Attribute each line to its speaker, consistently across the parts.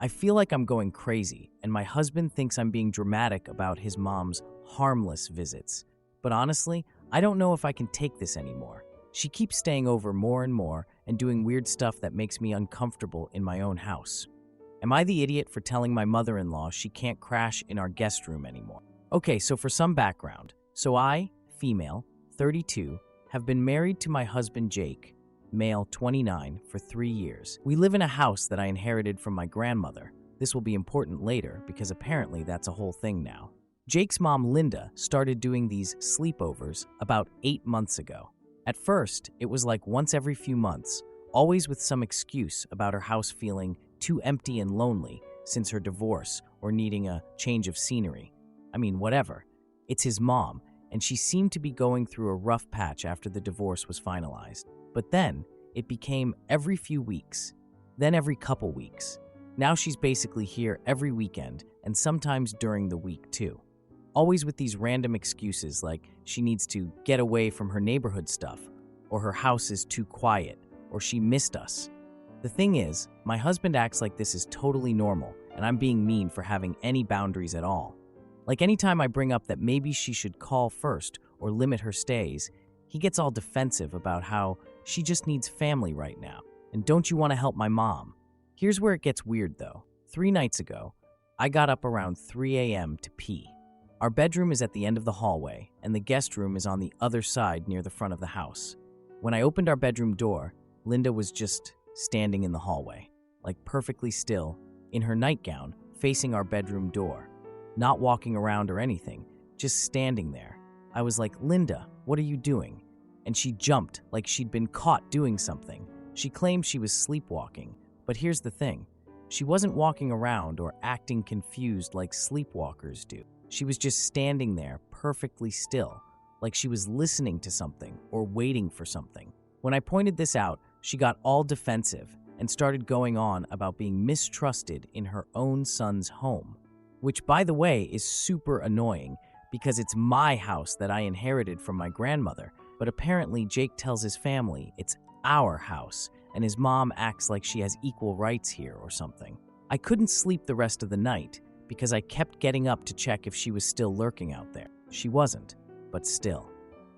Speaker 1: I feel like I'm going crazy, and my husband thinks I'm being dramatic about his mom's harmless visits. But honestly, I don't know if I can take this anymore. She keeps staying over more and more and doing weird stuff that makes me uncomfortable in my own house. Am I the idiot for telling my mother-in-law she can't crash in our guest room anymore? Okay, so for some background. So I, female, 32, have been married to my husband Jake, male, 29, for 3 years. We live in a house that I inherited from my grandmother. This will be important later because apparently that's a whole thing now. Jake's mom, Linda, started doing these sleepovers about 8 months ago. At first, it was like once every few months, always with some excuse about her house feeling too empty and lonely since her divorce or needing a change of scenery. I mean, whatever. It's his mom, and she seemed to be going through a rough patch after the divorce was finalized. But then, it became every few weeks, then every couple weeks. Now she's basically here every weekend, and sometimes during the week too. Always with these random excuses like she needs to get away from her neighborhood stuff, or her house is too quiet, or she missed us. The thing is, my husband acts like this is totally normal, and I'm being mean for having any boundaries at all. Like anytime I bring up that maybe she should call first or limit her stays, he gets all defensive about how she just needs family right now. And don't you want to help my mom? Here's where it gets weird though. 3 nights ago, I got up around 3 a.m. to pee. Our bedroom is at the end of the hallway, and the guest room is on the other side near the front of the house. When I opened our bedroom door, Linda was just standing in the hallway, like perfectly still, in her nightgown, facing our bedroom door. Not walking around or anything, just standing there. I was like, "Linda, what are you doing?" And she jumped like she'd been caught doing something. She claimed she was sleepwalking, but here's the thing. She wasn't walking around or acting confused like sleepwalkers do. She was just standing there perfectly still, like she was listening to something or waiting for something. When I pointed this out, she got all defensive and started going on about being mistrusted in her own son's home. Which, by the way, is super annoying because it's my house that I inherited from my grandmother, but apparently Jake tells his family it's our house, and his mom acts like she has equal rights here or something. I couldn't sleep the rest of the night because I kept getting up to check if she was still lurking out there. She wasn't, but still.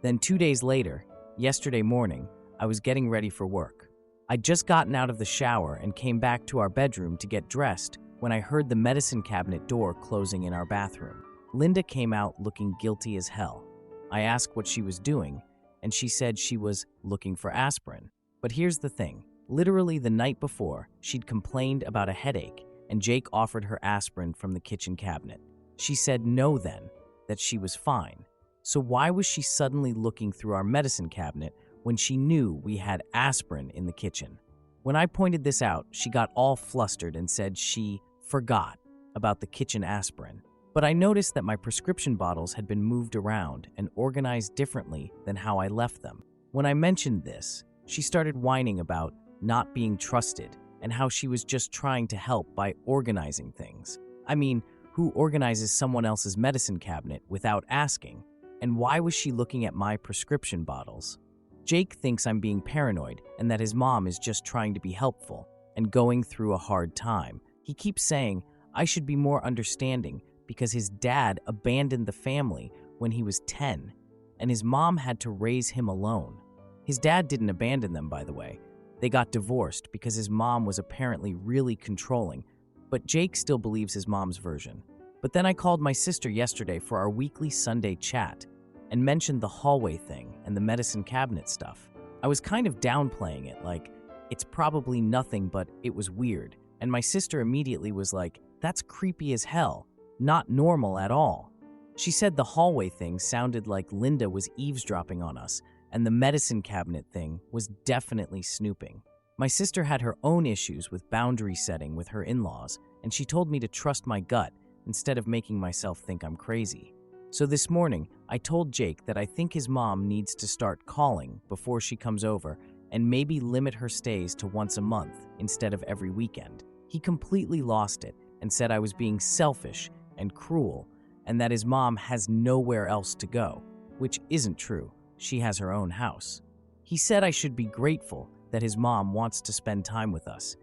Speaker 1: Then 2 days later, yesterday morning, I was getting ready for work. I'd just gotten out of the shower and came back to our bedroom to get dressed when I heard the medicine cabinet door closing in our bathroom. Linda came out looking guilty as hell. I asked what she was doing, and she said she was looking for aspirin. But here's the thing. Literally the night before, she'd complained about a headache, and Jake offered her aspirin from the kitchen cabinet. She said no then, that she was fine. So why was she suddenly looking through our medicine cabinet when she knew we had aspirin in the kitchen? When I pointed this out, she got all flustered and said she forgot about the kitchen aspirin. But I noticed that my prescription bottles had been moved around and organized differently than how I left them. When I mentioned this, she started whining about not being trusted and how she was just trying to help by organizing things. I mean, who organizes someone else's medicine cabinet without asking? And why was she looking at my prescription bottles? Jake thinks I'm being paranoid and that his mom is just trying to be helpful and going through a hard time. He keeps saying I should be more understanding because his dad abandoned the family when he was 10, and his mom had to raise him alone. His dad didn't abandon them, by the way. They got divorced because his mom was apparently really controlling, but Jake still believes his mom's version. But then I called my sister yesterday for our weekly Sunday chat and mentioned the hallway thing and the medicine cabinet stuff. I was kind of downplaying it, like, it's probably nothing, but it was weird. And my sister immediately was like, that's creepy as hell, not normal at all. She said the hallway thing sounded like Linda was eavesdropping on us, and the medicine cabinet thing was definitely snooping. My sister had her own issues with boundary setting with her in-laws, and she told me to trust my gut instead of making myself think I'm crazy. So this morning, I told Jake that I think his mom needs to start calling before she comes over and maybe limit her stays to once a month instead of every weekend. He completely lost it and said I was being selfish and cruel and that his mom has nowhere else to go, which isn't true. She has her own house. He said I should be grateful that his mom wants to spend time with us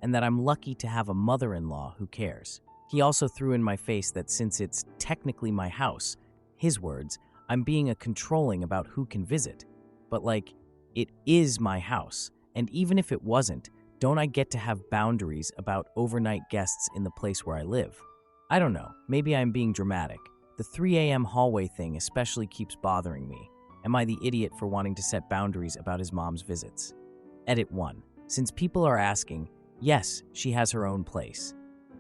Speaker 1: and that I'm lucky to have a mother-in-law who cares. He also threw in my face that since it's technically my house, his words, I'm being controlling about who can visit. But it is my house, and even if it wasn't, don't I get to have boundaries about overnight guests in the place where I live? I don't know, maybe I'm being dramatic. The 3 a.m. hallway thing especially keeps bothering me. Am I the idiot for wanting to set boundaries about his mom's visits? Edit 1. Since people are asking, yes, she has her own place.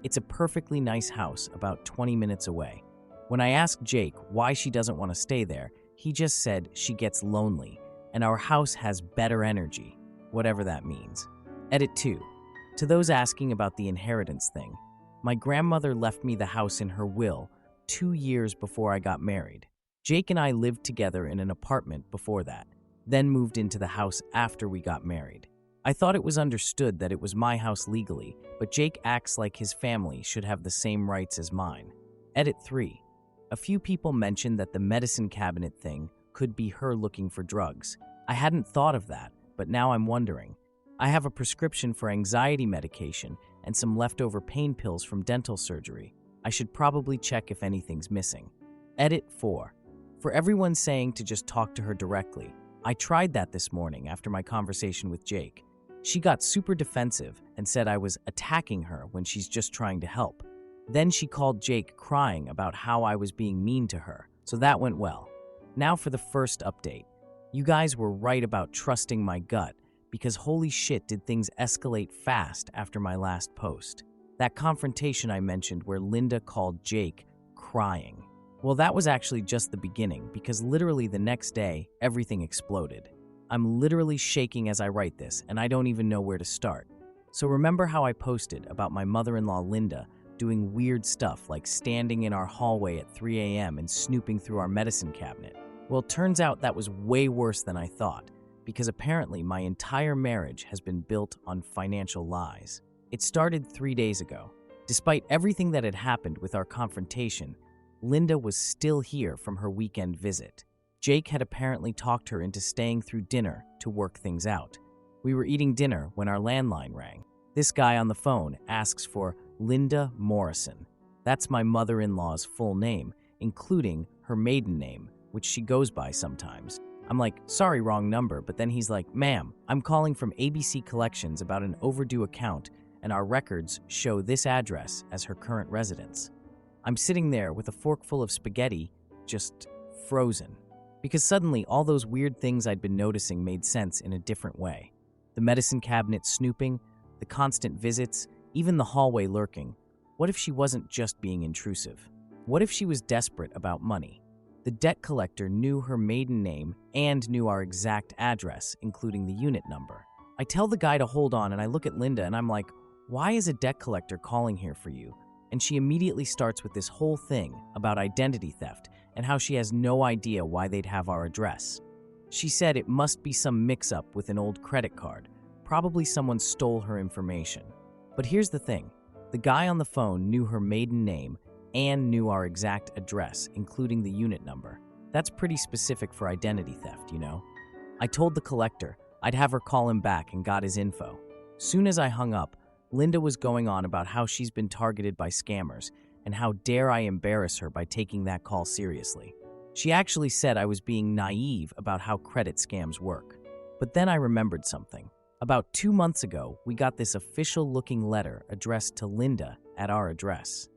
Speaker 1: It's a perfectly nice house about 20 minutes away. When I asked Jake why she doesn't want to stay there, he just said she gets lonely, and our house has better energy, whatever that means. Edit 2. To those asking about the inheritance thing, my grandmother left me the house in her will 2 years before I got married. Jake and I lived together in an apartment before that, then moved into the house after we got married. I thought it was understood that it was my house legally, but Jake acts like his family should have the same rights as mine. Edit 3. A few people mentioned that the medicine cabinet thing could be her looking for drugs. I hadn't thought of that, but now I'm wondering. I have a prescription for anxiety medication and some leftover pain pills from dental surgery. I should probably check if anything's missing. Edit 4. For everyone saying to just talk to her directly, I tried that this morning after my conversation with Jake. She got super defensive and said I was attacking her when she's just trying to help. Then she called Jake crying about how I was being mean to her, so that went well. Now for the first update. You guys were right about trusting my gut, because holy shit did things escalate fast after my last post. That confrontation I mentioned where Linda called Jake crying. Well, that was actually just the beginning, because literally the next day, everything exploded. I'm literally shaking as I write this, and I don't even know where to start. So remember how I posted about my mother-in-law Linda doing weird stuff like standing in our hallway at 3 a.m. and snooping through our medicine cabinet? Well, it turns out that was way worse than I thought, because apparently my entire marriage has been built on financial lies. It started 3 days ago. Despite everything that had happened with our confrontation, Linda was still here from her weekend visit. Jake had apparently talked her into staying through dinner to work things out. We were eating dinner when our landline rang. This guy on the phone asks for Linda Morrison. That's my mother-in-law's full name, including her maiden name, which she goes by sometimes. I'm like, sorry, wrong number, but then he's like, ma'am, I'm calling from ABC Collections about an overdue account, and our records show this address as her current residence. I'm sitting there with a fork full of spaghetti, just frozen. Because suddenly all those weird things I'd been noticing made sense in a different way. The medicine cabinet snooping, the constant visits, even the hallway lurking. What if she wasn't just being intrusive? What if she was desperate about money? The debt collector knew her maiden name and knew our exact address, including the unit number. I tell the guy to hold on, and I look at Linda and I'm like, why is a debt collector calling here for you? And she immediately starts with this whole thing about identity theft and how she has no idea why they'd have our address. She said it must be some mix-up with an old credit card. Probably someone stole her information. But here's the thing. The guy on the phone knew her maiden name and knew our exact address, including the unit number. That's pretty specific for identity theft, you know? I told the collector I'd have her call him back and got his info. Soon as I hung up, Linda was going on about how she's been targeted by scammers and how dare I embarrass her by taking that call seriously. She actually said I was being naive about how credit scams work. But then I remembered something. About 2 months ago, we got this official-looking letter addressed to Linda at our address.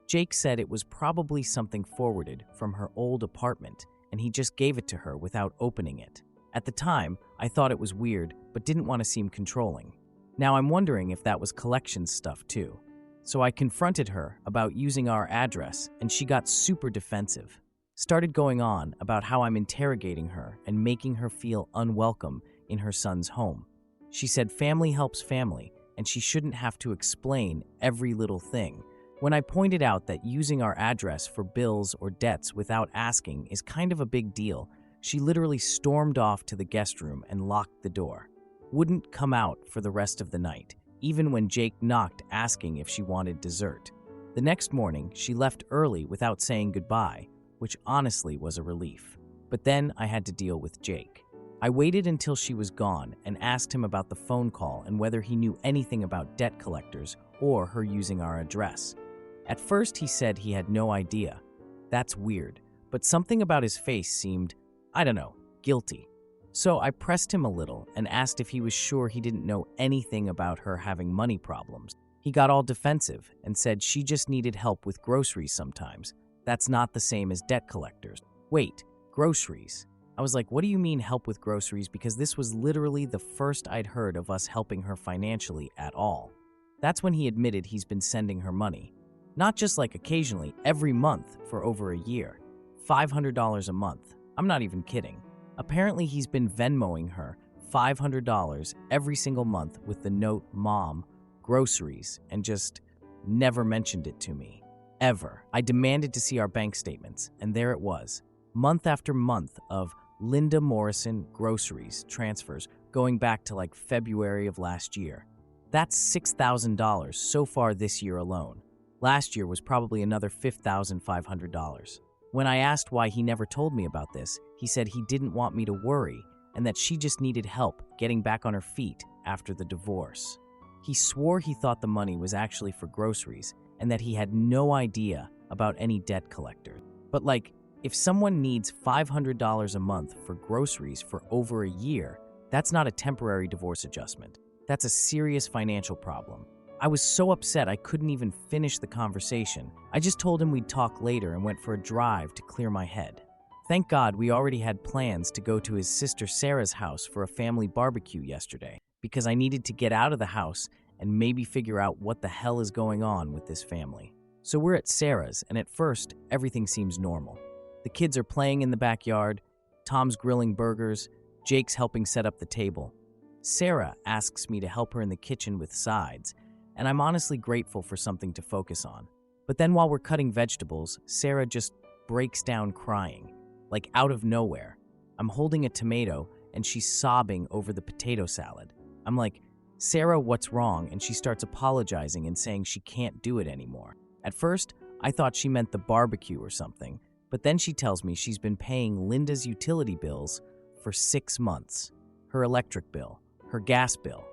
Speaker 1: Jake said it was probably something forwarded from her old apartment, and he just gave it to her without opening it. At the time, I thought it was weird, but didn't want to seem controlling. Now I'm wondering if that was collections stuff too. So I confronted her about using our address, and she got super defensive. Started going on about how I'm interrogating her and making her feel unwelcome in her son's home. She said family helps family, and she shouldn't have to explain every little thing. When I pointed out that using our address for bills or debts without asking is kind of a big deal, she literally stormed off to the guest room and locked the door. Wouldn't come out for the rest of the night, even when Jake knocked asking if she wanted dessert. The next morning, she left early without saying goodbye, which honestly was a relief. But then I had to deal with Jake. I waited until she was gone and asked him about the phone call and whether he knew anything about debt collectors or her using our address. At first, he said he had no idea. That's weird, but something about his face seemed, I don't know, guilty. So I pressed him a little and asked if he was sure he didn't know anything about her having money problems. He got all defensive and said she just needed help with groceries sometimes. That's not the same as debt collectors. Wait, groceries? I was like, what do you mean help with groceries? Because this was literally the first I'd heard of us helping her financially at all. That's when he admitted he's been sending her money. Not just like occasionally, every month for over a year. $500 a month. I'm not even kidding. Apparently he's been Venmoing her $500 every single month with the note, "Mom, groceries," and just never mentioned it to me. Ever. I demanded to see our bank statements, and there it was. Month after month of Linda Morrison groceries transfers going back to like February of last year. That's $6,000 so far this year alone. Last year was probably another $5,500. When I asked why he never told me about this, he said he didn't want me to worry and that she just needed help getting back on her feet after the divorce. He swore he thought the money was actually for groceries and that he had no idea about any debt collector. But like, if someone needs $500 a month for groceries for over a year, that's not a temporary divorce adjustment. That's a serious financial problem. I was so upset I couldn't even finish the conversation. I just told him we'd talk later and went for a drive to clear my head. Thank God we already had plans to go to his sister Sarah's house for a family barbecue yesterday, because I needed to get out of the house and maybe figure out what the hell is going on with this family. So we're at Sarah's, and at first, everything seems normal. The kids are playing in the backyard, Tom's grilling burgers, Jake's helping set up the table. Sarah asks me to help her in the kitchen with sides, and I'm honestly grateful for something to focus on. But then while we're cutting vegetables, Sarah just breaks down crying, like out of nowhere. I'm holding a tomato, and she's sobbing over the potato salad. I'm like, "Sarah, what's wrong?" And she starts apologizing and saying she can't do it anymore. At first, I thought she meant the barbecue or something, but then she tells me she's been paying Linda's utility bills for 6 months. Her electric bill, her gas bill,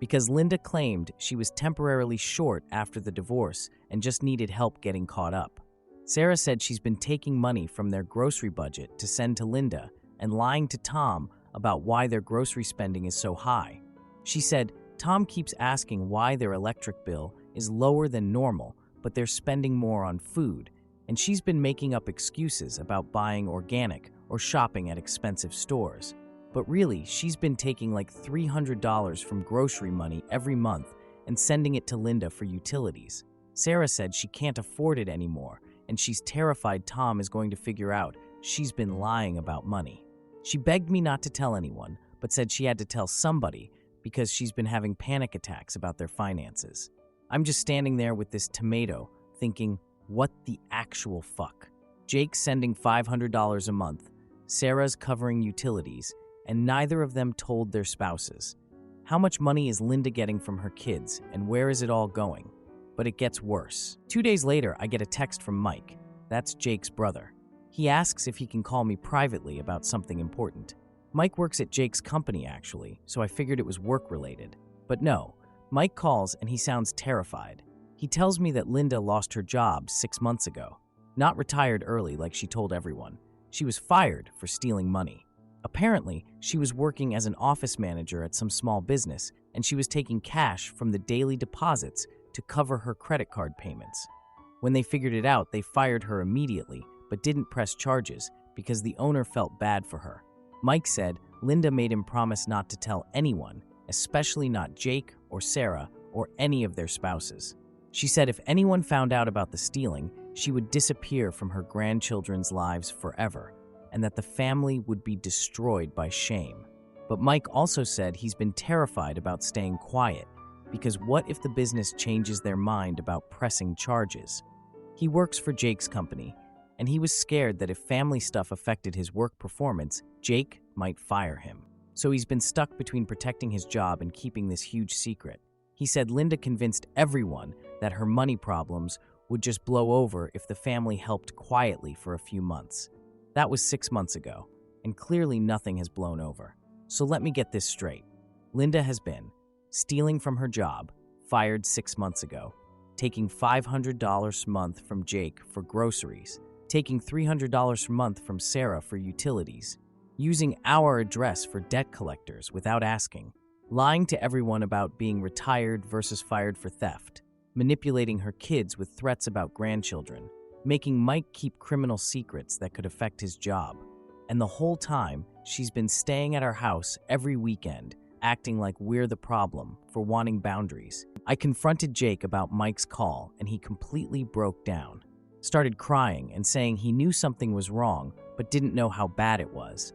Speaker 1: because Linda claimed she was temporarily short after the divorce and just needed help getting caught up. Sarah said she's been taking money from their grocery budget to send to Linda and lying to Tom about why their grocery spending is so high. She said Tom keeps asking why their electric bill is lower than normal, but they're spending more on food, and she's been making up excuses about buying organic or shopping at expensive stores. But really, she's been taking like $300 from grocery money every month and sending it to Linda for utilities. Sarah said she can't afford it anymore, and she's terrified Tom is going to figure out she's been lying about money. She begged me not to tell anyone, but said she had to tell somebody because she's been having panic attacks about their finances. I'm just standing there with this tomato, thinking, what the actual fuck? Jake's sending $500 a month, Sarah's covering utilities, and neither of them told their spouses. How much money is Linda getting from her kids, and where is it all going? But it gets worse. 2 days later, I get a text from Mike. That's Jake's brother. He asks if he can call me privately about something important. Mike works at Jake's company, actually, so I figured it was work-related. But no, Mike calls and he sounds terrified. He tells me that Linda lost her job 6 months ago. Not retired early like she told everyone. She was fired for stealing money. Apparently, she was working as an office manager at some small business, and she was taking cash from the daily deposits to cover her credit card payments. When they figured it out, they fired her immediately, but didn't press charges because the owner felt bad for her. Mike said Linda made him promise not to tell anyone, especially not Jake or Sarah or any of their spouses. She said if anyone found out about the stealing, she would disappear from her grandchildren's lives forever, and that the family would be destroyed by shame. But Mike also said he's been terrified about staying quiet, because what if the business changes their mind about pressing charges? He works for Jake's company, and he was scared that if family stuff affected his work performance, Jake might fire him. So he's been stuck between protecting his job and keeping this huge secret. He said Linda convinced everyone that her money problems would just blow over if the family helped quietly for a few months. That was 6 months ago, and clearly nothing has blown over. So let me get this straight. Linda has been stealing from her job, fired 6 months ago, taking $500 a month from Jake for groceries, taking $300 a month from Sarah for utilities, using our address for debt collectors without asking, lying to everyone about being retired versus fired for theft, manipulating her kids with threats about grandchildren, making Mike keep criminal secrets that could affect his job. And the whole time, she's been staying at our house every weekend, acting like we're the problem for wanting boundaries. I confronted Jake about Mike's call, and he completely broke down. Started crying and saying he knew something was wrong, but didn't know how bad it was.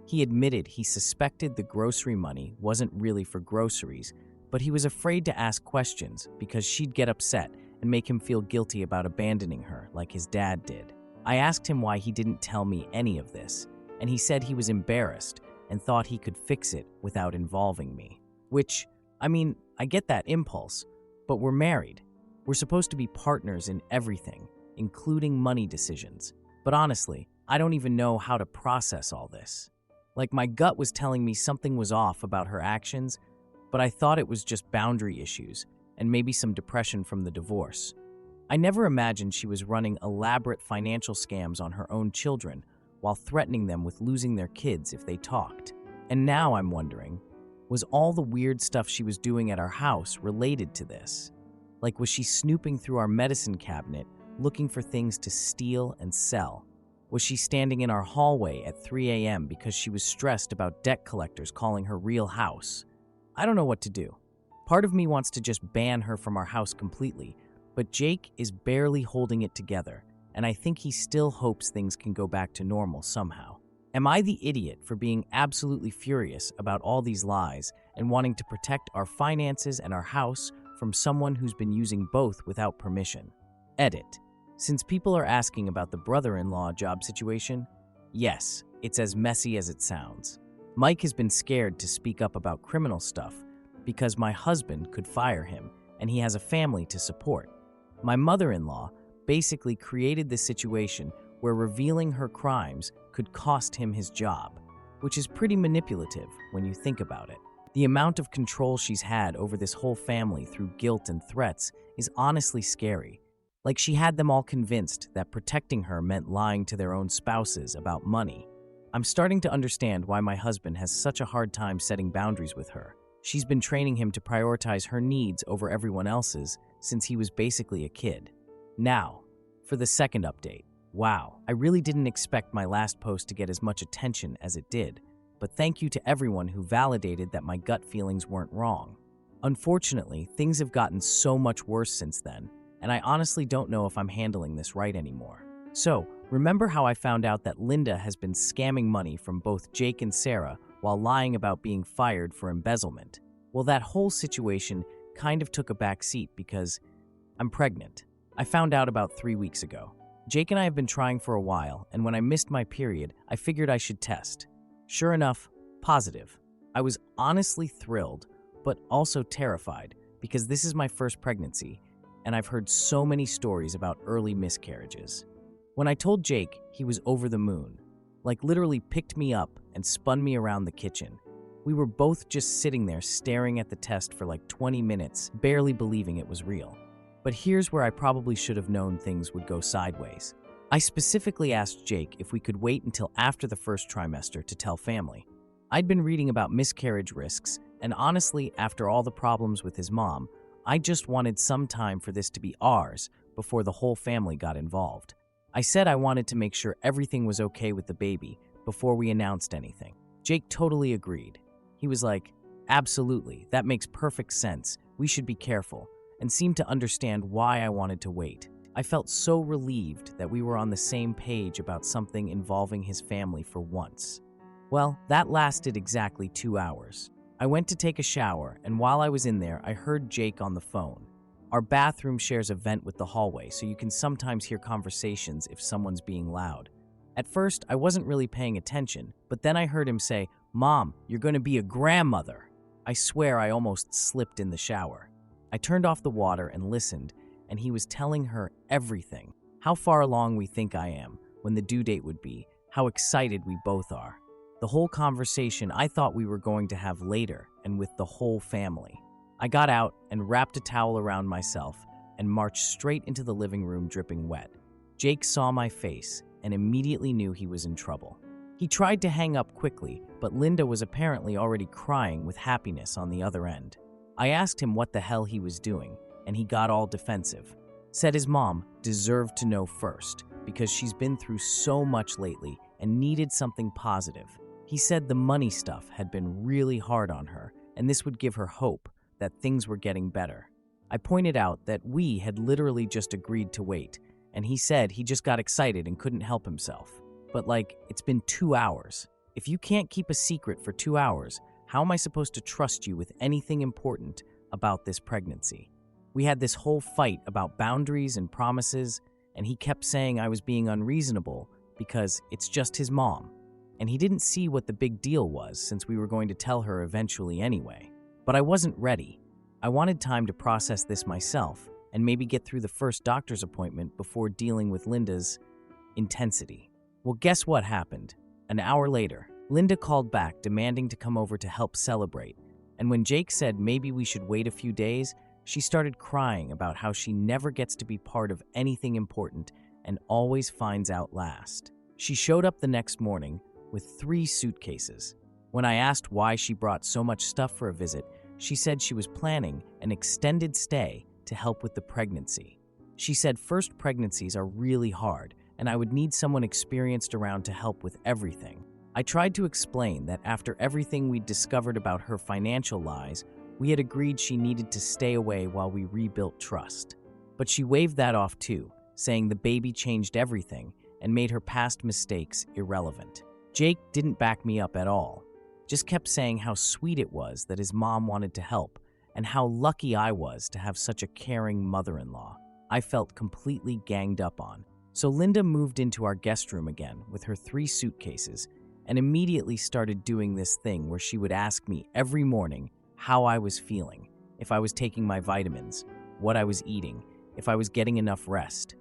Speaker 1: He admitted he suspected the grocery money wasn't really for groceries, but he was afraid to ask questions because she'd get upset and make him feel guilty about abandoning her like his dad did. I asked him why he didn't tell me any of this, and he said he was embarrassed and thought he could fix it without involving me. Which, I get that impulse, but we're married. We're supposed to be partners in everything, including money decisions. But honestly, I don't even know how to process all this. Like, my gut was telling me something was off about her actions, but I thought it was just boundary issues and maybe some depression from the divorce. I never imagined she was running elaborate financial scams on her own children while threatening them with losing their kids if they talked. And now I'm wondering, was all the weird stuff she was doing at our house related to this? Like, was she snooping through our medicine cabinet, looking for things to steal and sell? Was she standing in our hallway at 3 a.m. because she was stressed about debt collectors calling her real house? I don't know what to do. Part of me wants to just ban her from our house completely, but Jake is barely holding it together, and I think he still hopes things can go back to normal somehow. Am I the idiot for being absolutely furious about all these lies and wanting to protect our finances and our house from someone who's been using both without permission? Edit. Since people are asking about the brother-in-law job situation, yes, it's as messy as it sounds. Mike has been scared to speak up about criminal stuff because my husband could fire him and he has a family to support. My mother-in-law basically created this situation where revealing her crimes could cost him his job, which is pretty manipulative when you think about it. The amount of control she's had over this whole family through guilt and threats is honestly scary. Like, she had them all convinced that protecting her meant lying to their own spouses about money. I'm starting to understand why my husband has such a hard time setting boundaries with her. She's been training him to prioritize her needs over everyone else's since he was basically a kid. Now, for the second update. Wow, I really didn't expect my last post to get as much attention as it did, but thank you to everyone who validated that my gut feelings weren't wrong. Unfortunately, things have gotten so much worse since then, and I honestly don't know if I'm handling this right anymore. So, remember how I found out that Linda has been scamming money from both Jake and Sarah while lying about being fired for embezzlement? Well, that whole situation kind of took a back seat because I'm pregnant. I found out about 3 weeks ago. Jake and I have been trying for a while, and when I missed my period, I figured I should test. Sure enough, positive. I was honestly thrilled, but also terrified because this is my first pregnancy, and I've heard so many stories about early miscarriages. When I told Jake, he was over the moon. Like, literally picked me up and spun me around the kitchen. We were both just sitting there staring at the test for like 20 minutes, barely believing it was real. But here's where I probably should have known things would go sideways. I specifically asked Jake if we could wait until after the first trimester to tell family. I'd been reading about miscarriage risks, and honestly, after all the problems with his mom, I just wanted some time for this to be ours before the whole family got involved. I said I wanted to make sure everything was okay with the baby before we announced anything. Jake totally agreed. He was like, "Absolutely, that makes perfect sense. We should be careful," and seemed to understand why I wanted to wait. I felt so relieved that we were on the same page about something involving his family for once. Well, that lasted exactly 2 hours. I went to take a shower, and while I was in there, I heard Jake on the phone. Our bathroom shares a vent with the hallway, so you can sometimes hear conversations if someone's being loud. At first, I wasn't really paying attention, but then I heard him say, "Mom, you're going to be a grandmother." I swear I almost slipped in the shower. I turned off the water and listened, and he was telling her everything. How far along we think I am, when the due date would be, how excited we both are. The whole conversation I thought we were going to have later and with the whole family. I got out and wrapped a towel around myself and marched straight into the living room dripping wet. Jake saw my face and immediately knew he was in trouble. He tried to hang up quickly, but Linda was apparently already crying with happiness on the other end. I asked him what the hell he was doing, and he got all defensive. Said his mom deserved to know first because she's been through so much lately and needed something positive. He said the money stuff had been really hard on her, and this would give her hope that things were getting better. I pointed out that we had literally just agreed to wait, and he said he just got excited and couldn't help himself. But it's been 2 hours. If you can't keep a secret for 2 hours, how am I supposed to trust you with anything important about this pregnancy? We had this whole fight about boundaries and promises, and he kept saying I was being unreasonable because it's just his mom. And he didn't see what the big deal was since we were going to tell her eventually anyway. But I wasn't ready. I wanted time to process this myself and maybe get through the first doctor's appointment before dealing with Linda's intensity. Well, guess what happened? An hour later, Linda called back demanding to come over to help celebrate. And when Jake said maybe we should wait a few days, she started crying about how she never gets to be part of anything important and always finds out last. She showed up the next morning with 3 suitcases. When I asked why she brought so much stuff for a visit, she said she was planning an extended stay to help with the pregnancy. She said first pregnancies are really hard, and I would need someone experienced around to help with everything. I tried to explain that after everything we'd discovered about her financial lies, we had agreed she needed to stay away while we rebuilt trust. But she waved that off too, saying the baby changed everything and made her past mistakes irrelevant. Jake didn't back me up at all, just kept saying how sweet it was that his mom wanted to help and how lucky I was to have such a caring mother-in-law. I felt completely ganged up on. So Linda moved into our guest room again with her 3 suitcases and immediately started doing this thing where she would ask me every morning how I was feeling, if I was taking my vitamins, what I was eating, if I was getting enough rest.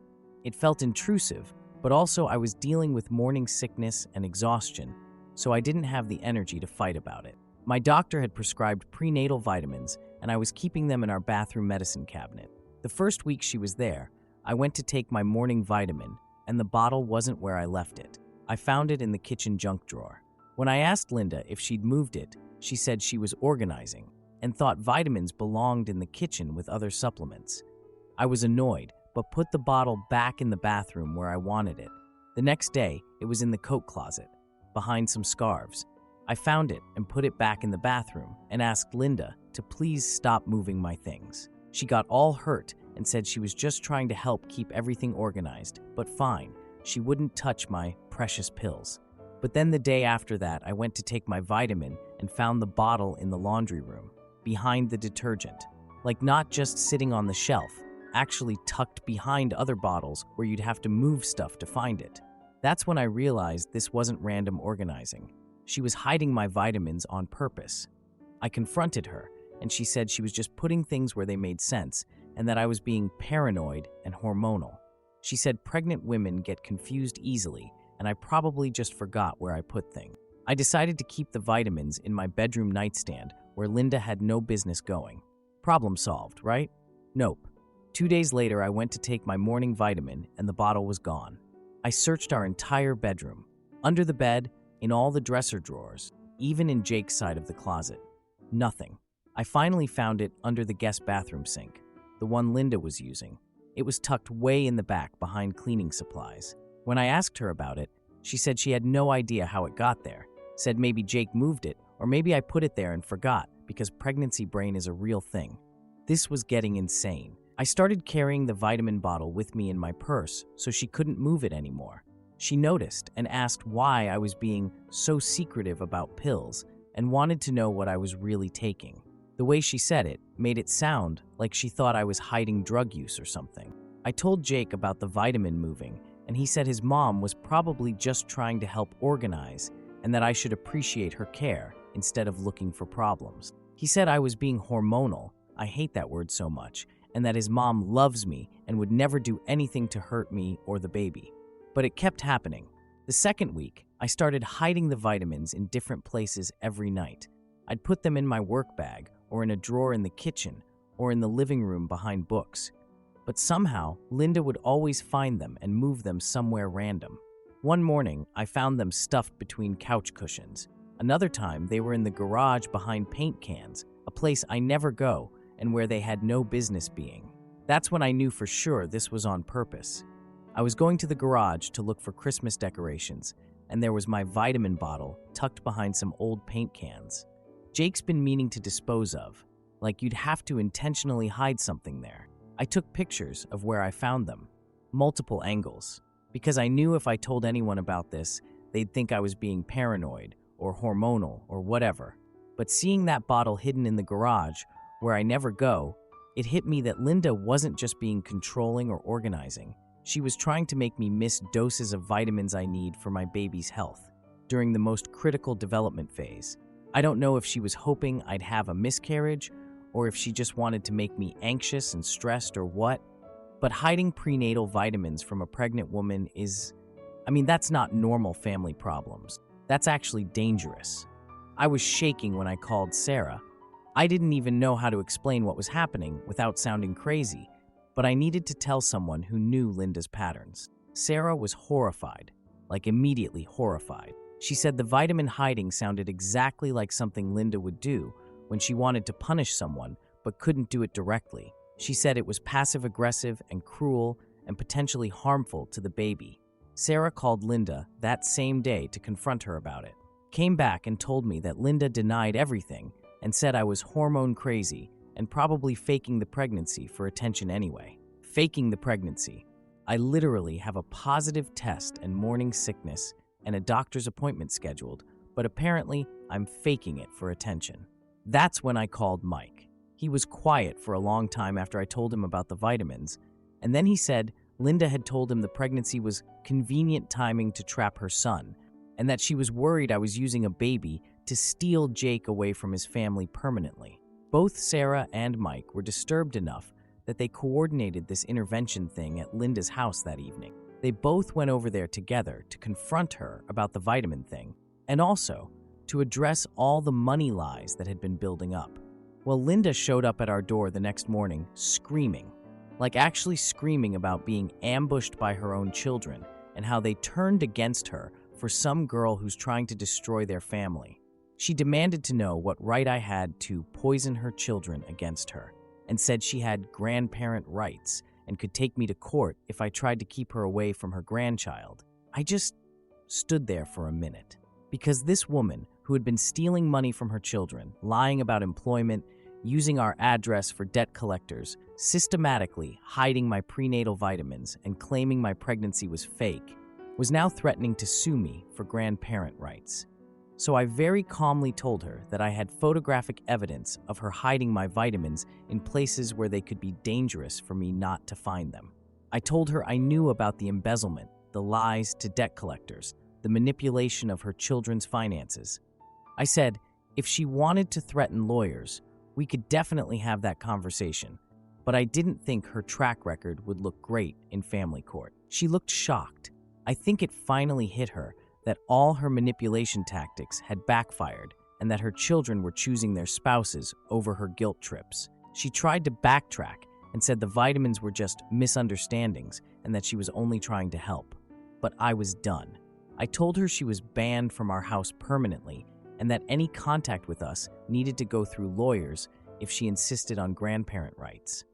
Speaker 1: It felt intrusive, but also I was dealing with morning sickness and exhaustion, so I didn't have the energy to fight about it. My doctor had prescribed prenatal vitamins, and I was keeping them in our bathroom medicine cabinet. The first week she was there, I went to take my morning vitamin, and the bottle wasn't where I left it. I found it in the kitchen junk drawer. When I asked Linda if she'd moved it, she said she was organizing and thought vitamins belonged in the kitchen with other supplements. I was annoyed, but put the bottle back in the bathroom where I wanted it. The next day, it was in the coat closet, behind some scarves. I found it and put it back in the bathroom and asked Linda to please stop moving my things. She got all hurt and said she was just trying to help keep everything organized, but fine, she wouldn't touch my precious pills. But then the day after that, I went to take my vitamin and found the bottle in the laundry room, behind the detergent. Not just sitting on the shelf, actually tucked behind other bottles where you'd have to move stuff to find it. That's when I realized this wasn't random organizing. She was hiding my vitamins on purpose. I confronted her, and she said she was just putting things where they made sense and that I was being paranoid and hormonal. She said pregnant women get confused easily, and I probably just forgot where I put things. I decided to keep the vitamins in my bedroom nightstand where Linda had no business going. Problem solved, right? Nope. 2 days later, I went to take my morning vitamin and the bottle was gone. I searched our entire bedroom, under the bed, in all the dresser drawers, even in Jake's side of the closet. Nothing. I finally found it under the guest bathroom sink, the one Linda was using. It was tucked way in the back behind cleaning supplies. When I asked her about it, she said she had no idea how it got there, said maybe Jake moved it, or maybe I put it there and forgot because pregnancy brain is a real thing. This was getting insane. I started carrying the vitamin bottle with me in my purse so she couldn't move it anymore. She noticed and asked why I was being so secretive about pills and wanted to know what I was really taking. The way she said it made it sound like she thought I was hiding drug use or something. I told Jake about the vitamin moving, and he said his mom was probably just trying to help organize and that I should appreciate her care instead of looking for problems. He said I was being hormonal, I hate that word so much, and that his mom loves me and would never do anything to hurt me or the baby. But it kept happening. The second week, I started hiding the vitamins in different places every night. I'd put them in my work bag, or in a drawer in the kitchen, or in the living room behind books. But somehow, Linda would always find them and move them somewhere random. One morning, I found them stuffed between couch cushions. Another time, they were in the garage behind paint cans, a place I never go and where they had no business being. That's when I knew for sure this was on purpose. I was going to the garage to look for Christmas decorations, and there was my vitamin bottle tucked behind some old paint cans. Jake's been meaning to dispose of, like you'd have to intentionally hide something there. I took pictures of where I found them, multiple angles, because I knew if I told anyone about this, they'd think I was being paranoid or hormonal or whatever. But seeing that bottle hidden in the garage, where I never go, it hit me that Linda wasn't just being controlling or organizing. She was trying to make me miss doses of vitamins I need for my baby's health during the most critical development phase. I don't know if she was hoping I'd have a miscarriage or if she just wanted to make me anxious and stressed or what. But hiding prenatal vitamins from a pregnant woman that's not normal family problems. That's actually dangerous. I was shaking when I called Sarah. I didn't even know how to explain what was happening without sounding crazy, but I needed to tell someone who knew Linda's patterns. Sarah was horrified, like immediately horrified. She said the vitamin hiding sounded exactly like something Linda would do when she wanted to punish someone but couldn't do it directly. She said it was passive-aggressive and cruel and potentially harmful to the baby. Sarah called Linda that same day to confront her about it. Came back and told me that Linda denied everything and said I was hormone crazy and probably faking the pregnancy for attention anyway. Faking the pregnancy. I literally have a positive test and morning sickness and a doctor's appointment scheduled, but apparently I'm faking it for attention. That's when I called Mike. He was quiet for a long time after I told him about the vitamins, and then he said Linda had told him the pregnancy was convenient timing to trap her son, and that she was worried I was using a baby to steal Jake away from his family permanently. Both Sarah and Mike were disturbed enough that they coordinated this intervention thing at Linda's house that evening. They both went over there together to confront her about the vitamin thing, and also to address all the money lies that had been building up. Well, Linda showed up at our door the next morning screaming, like actually screaming about being ambushed by her own children and how they turned against her for some girl who's trying to destroy their family. She demanded to know what right I had to poison her children against her, and said she had grandparent rights and could take me to court if I tried to keep her away from her grandchild. I just stood there for a minute, because this woman, who had been stealing money from her children, lying about employment, using our address for debt collectors, systematically hiding my prenatal vitamins and claiming my pregnancy was fake, was now threatening to sue me for grandparent rights. So I very calmly told her that I had photographic evidence of her hiding my vitamins in places where they could be dangerous for me not to find them. I told her I knew about the embezzlement, the lies to debt collectors, the manipulation of her children's finances. I said, if she wanted to threaten lawyers, we could definitely have that conversation, but I didn't think her track record would look great in family court. She looked shocked. I think it finally hit her that all her manipulation tactics had backfired and that her children were choosing their spouses over her guilt trips. She tried to backtrack and said the vitamins were just misunderstandings and that she was only trying to help. But I was done. I told her she was banned from our house permanently and that any contact with us needed to go through lawyers if she insisted on grandparent rights.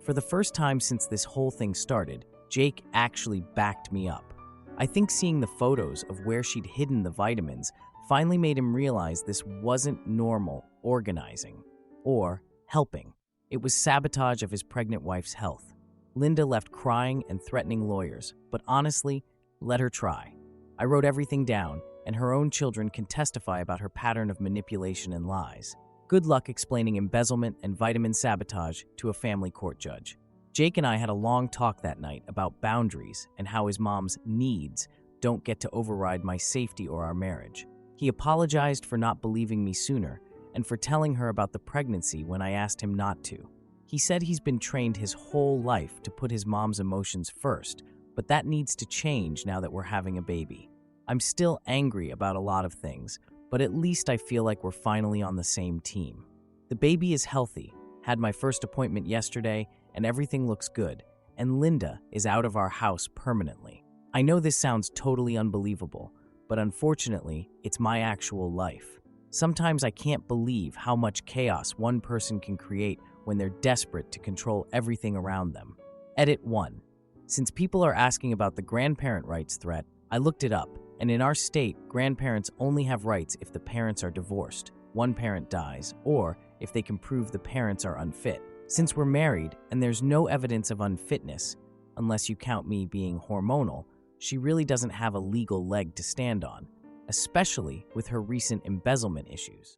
Speaker 1: For the first time since this whole thing started, Jake actually backed me up. I think seeing the photos of where she'd hidden the vitamins finally made him realize this wasn't normal organizing or helping. It was sabotage of his pregnant wife's health. Linda left crying and threatening lawyers, but honestly, let her try. I wrote everything down, and her own children can testify about her pattern of manipulation and lies. Good luck explaining embezzlement and vitamin sabotage to a family court judge. Jake and I had a long talk that night about boundaries and how his mom's needs don't get to override my safety or our marriage. He apologized for not believing me sooner and for telling her about the pregnancy when I asked him not to. He said he's been trained his whole life to put his mom's emotions first, but that needs to change now that we're having a baby. I'm still angry about a lot of things, but at least I feel like we're finally on the same team. The baby is healthy, had my first appointment yesterday, and everything looks good, and Linda is out of our house permanently. I know this sounds totally unbelievable, but unfortunately, it's my actual life. Sometimes I can't believe how much chaos one person can create when they're desperate to control everything around them. Edit 1. Since people are asking about the grandparent rights threat, I looked it up, and in our state, grandparents only have rights if the parents are divorced, one parent dies, or if they can prove the parents are unfit. Since we're married and there's no evidence of unfitness, unless you count me being hormonal, she really doesn't have a legal leg to stand on, especially with her recent embezzlement issues.